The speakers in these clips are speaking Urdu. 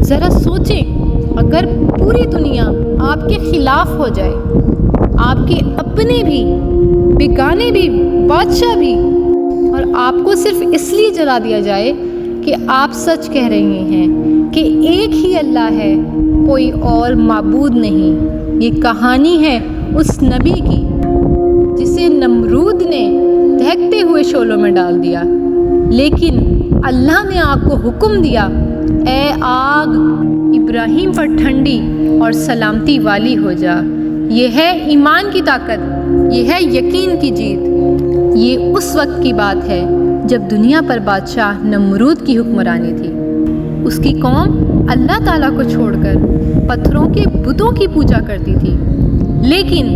ذرا سوچیں، اگر پوری دنیا آپ کے خلاف ہو جائے، آپ کے اپنے بھی، بیگانے بھی، بادشاہ بھی، اور آپ کو صرف اس لیے جلا دیا جائے کہ آپ سچ کہہ رہے ہیں کہ ایک ہی اللہ ہے، کوئی اور معبود نہیں۔ یہ کہانی ہے اس نبی کی جسے نمرود نے دہکتے ہوئے شعلوں میں ڈال دیا، لیکن اللہ نے آگ کو حکم دیا، اے آگ ابراہیم پر ٹھنڈی اور سلامتی والی ہو جا۔ یہ ہے ایمان کی طاقت، یہ ہے یقین کی جیت۔ یہ اس وقت کی بات ہے جب دنیا پر بادشاہ نمرود کی حکمرانی تھی۔ اس کی قوم اللہ تعالیٰ کو چھوڑ کر پتھروں کے بتوں کی پوجا کرتی تھی، لیکن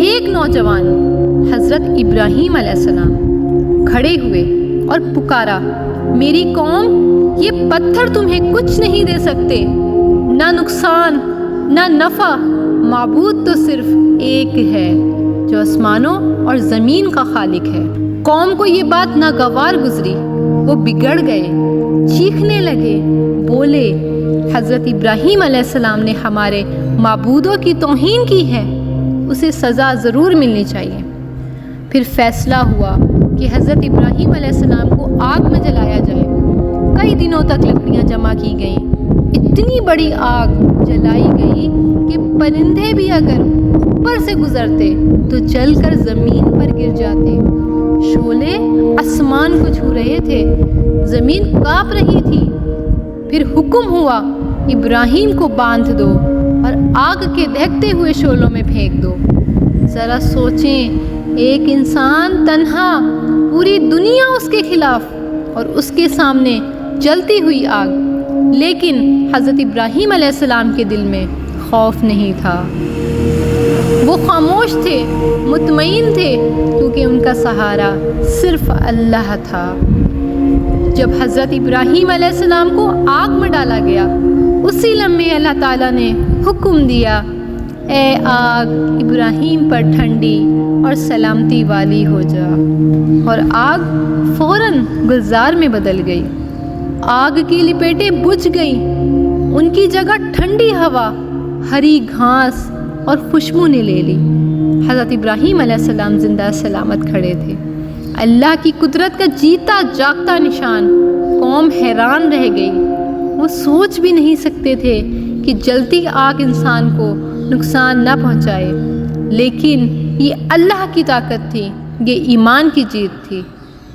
ایک نوجوان حضرت ابراہیم علیہ السلام کھڑے ہوئے اور پکارا، میری قوم، یہ پتھر تمہیں کچھ نہیں دے سکتے، نہ نقصان نہ نفع، معبود تو صرف ایک ہے جو آسمانوں اور زمین کا خالق ہے۔ قوم کو یہ بات ناگوار گزری، وہ بگڑ گئے، چیخنے لگے، بولے، حضرت ابراہیم علیہ السلام نے ہمارے معبودوں کی توہین کی ہے، اسے سزا ضرور ملنی چاہیے۔ پھر فیصلہ ہوا کہ حضرت ابراہیم علیہ السلام کو آگ میں جلایا جائے۔ کئی دنوں تک لکڑیاں جمع کی گئیں، اتنی بڑی آگ جلائی گئی کہ پرندے بھی اگر اوپر سے گزرتے تو جل کر زمین پر گر جاتے۔ شعلے آسمان کو چھو رہے تھے، زمین کانپ رہی تھی۔ پھر حکم ہوا، ابراہیم کو باندھ دو اور آگ کے دہکتے ہوئے شعلوں میں پھینک دو۔ ذرا سوچیں، ایک انسان تنہا، پوری دنیا اس کے خلاف اور اس کے سامنے جلتی ہوئی آگ، لیکن حضرت ابراہیم علیہ السلام کے دل میں خوف نہیں تھا۔ وہ خاموش تھے، مطمئن تھے، کیونکہ ان کا سہارا صرف اللہ تھا۔ جب حضرت ابراہیم علیہ السلام کو آگ میں ڈالا گیا، اسی لمحے اللہ تعالیٰ نے حکم دیا، اے آگ ابراہیم پر ٹھنڈی اور سلامتی والی ہو جا، اور آگ فوراً گلزار میں بدل گئی۔ آگ کی لپیٹیں بجھ گئیں، ان کی جگہ ٹھنڈی ہوا، ہری گھاس اور خوشبو نے لے لی۔ حضرت ابراہیم علیہ السلام زندہ سلامت کھڑے تھے، اللہ کی قدرت کا جیتا جاگتا نشان۔ قوم حیران رہ گئی، وہ سوچ بھی نہیں سکتے تھے کہ جلتی آگ انسان کو نقصان نہ پہنچائے، لیکن یہ اللہ کی طاقت تھی، یہ ایمان کی جیت تھی۔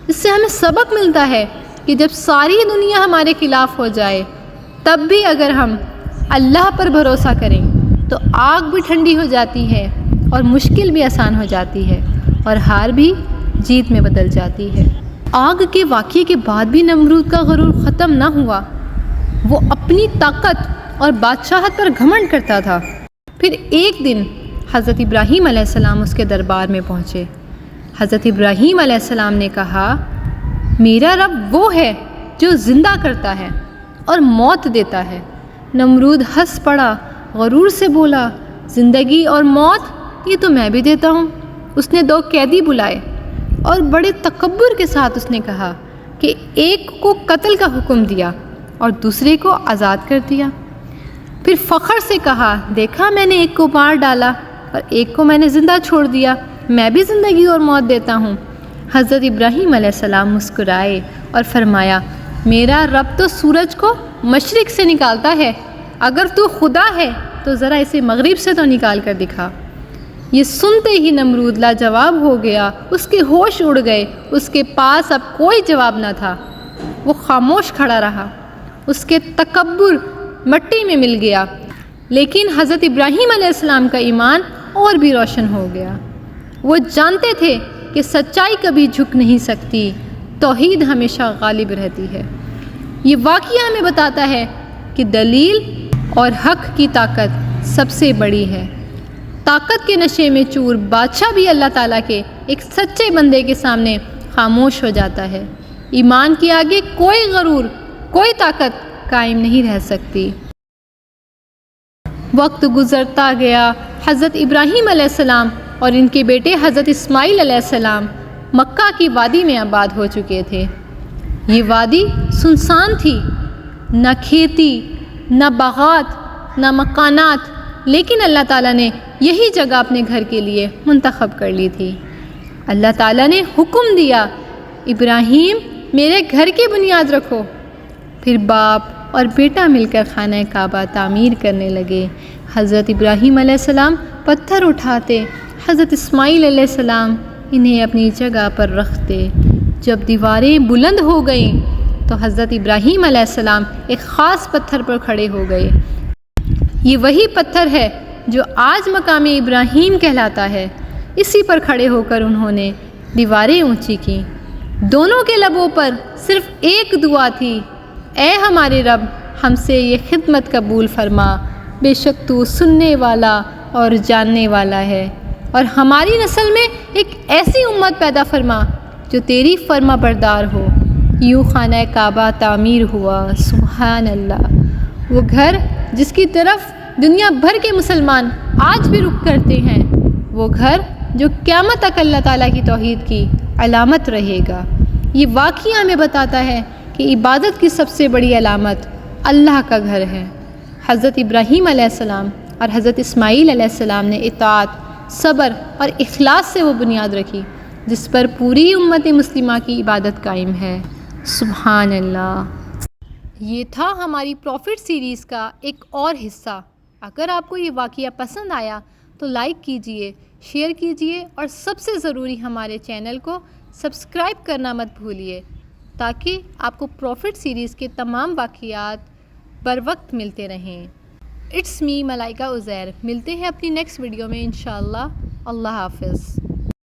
اس سے ہمیں سبق ملتا ہے کہ جب ساری دنیا ہمارے خلاف ہو جائے، تب بھی اگر ہم اللہ پر بھروسہ کریں تو آگ بھی ٹھنڈی ہو جاتی ہے اور مشکل بھی آسان ہو جاتی ہے، اور ہار بھی جیت میں بدل جاتی ہے۔ آگ کے واقعے کے بعد بھی نمرود کا غرور ختم نہ ہوا، وہ اپنی طاقت اور بادشاہت پر گھمنڈ کرتا تھا۔ پھر ایک دن حضرت ابراہیم علیہ السلام اس کے دربار میں پہنچے۔ حضرت ابراہیم علیہ السلام نے کہا، میرا رب وہ ہے جو زندہ کرتا ہے اور موت دیتا ہے۔ نمرود ہنس پڑا، غرور سے بولا، زندگی اور موت یہ تو میں بھی دیتا ہوں۔ اس نے 2 قیدی بلائے اور بڑے تکبر کے ساتھ اس نے کہا کہ ایک کو قتل کا حکم دیا اور دوسرے کو آزاد کر دیا۔ پھر فخر سے کہا، دیکھا میں نے ایک کو مار ڈالا اور ایک کو میں نے زندہ چھوڑ دیا، میں بھی زندگی اور موت دیتا ہوں۔ حضرت ابراہیم علیہ السلام مسکرائے اور فرمایا، میرا رب تو سورج کو مشرق سے نکالتا ہے، اگر تو خدا ہے تو ذرا اسے مغرب سے تو نکال کر دکھا۔ یہ سنتے ہی نمرود لاجواب ہو گیا، اس کے ہوش اڑ گئے، اس کے پاس اب کوئی جواب نہ تھا۔ وہ خاموش کھڑا رہا، اس کے تکبر مٹی میں مل گیا۔ لیکن حضرت ابراہیم علیہ السلام کا ایمان اور بھی روشن ہو گیا۔ وہ جانتے تھے کہ سچائی کبھی جھک نہیں سکتی، توحید ہمیشہ غالب رہتی ہے۔ یہ واقعہ ہمیں بتاتا ہے کہ دلیل اور حق کی طاقت سب سے بڑی ہے۔ طاقت کے نشے میں چور بادشاہ بھی اللہ تعالیٰ کے ایک سچے بندے کے سامنے خاموش ہو جاتا ہے۔ ایمان کے آگے کوئی غرور، کوئی طاقت قائم نہیں رہ سکتی۔ وقت گزرتا گیا، حضرت ابراہیم علیہ السلام اور ان کے بیٹے حضرت اسماعیل علیہ السلام مکہ کی وادی میں آباد ہو چکے تھے۔ یہ وادی سنسان تھی، نہ کھیتی، نہ باغات نہ مکانات، لیکن اللہ تعالیٰ نے یہی جگہ اپنے گھر کے لیے منتخب کر لی تھی۔ اللہ تعالیٰ نے حکم دیا، ابراہیم میرے گھر کی بنیاد رکھو۔ پھر باپ اور بیٹا مل کر خانہ کعبہ تعمیر کرنے لگے۔ حضرت ابراہیم علیہ السلام پتھر اٹھاتے، حضرت اسماعیل علیہ السلام انہیں اپنی جگہ پر رکھتے۔ جب دیواریں بلند ہو گئیں تو حضرت ابراہیم علیہ السلام ایک خاص پتھر پر کھڑے ہو گئے۔ یہ وہی پتھر ہے جو آج مقام ابراہیم کہلاتا ہے۔ اسی پر کھڑے ہو کر انہوں نے دیواریں اونچی کیں۔ دونوں کے لبوں پر صرف ایک دعا تھی، اے ہمارے رب ہم سے یہ خدمت قبول فرما، بے شک تو سننے والا اور جاننے والا ہے، اور ہماری نسل میں ایک ایسی امت پیدا فرما جو تیری فرما بردار ہو۔ یوں خانہ کعبہ تعمیر ہوا۔ سبحان اللہ، وہ گھر جس کی طرف دنیا بھر کے مسلمان آج بھی رخ کرتے ہیں، وہ گھر جو قیامت تک اللہ تعالیٰ کی توحید کی علامت رہے گا۔ یہ واقعہ ہمیں بتاتا ہے کہ عبادت کی سب سے بڑی علامت اللہ کا گھر ہے۔ حضرت ابراہیم علیہ السلام اور حضرت اسماعیل علیہ السلام نے اطاعت، صبر اور اخلاص سے وہ بنیاد رکھی جس پر پوری امت مسلمہ کی عبادت قائم ہے۔ سبحان اللہ۔ یہ تھا ہماری پروفٹ سیریز کا ایک اور حصہ۔ اگر آپ کو یہ واقعہ پسند آیا تو لائک کیجئے، شیئر کیجئے، اور سب سے ضروری ہمارے چینل کو سبسکرائب کرنا مت بھولیے تاکہ آپ کو پروفٹ سیریز کے تمام واقعات بر وقت ملتے رہیں۔ اٹس می ملائکہ عزیر۔ ملتے ہیں اپنی نیکسٹ ویڈیو میں انشاءاللہ۔ اللہ حافظ۔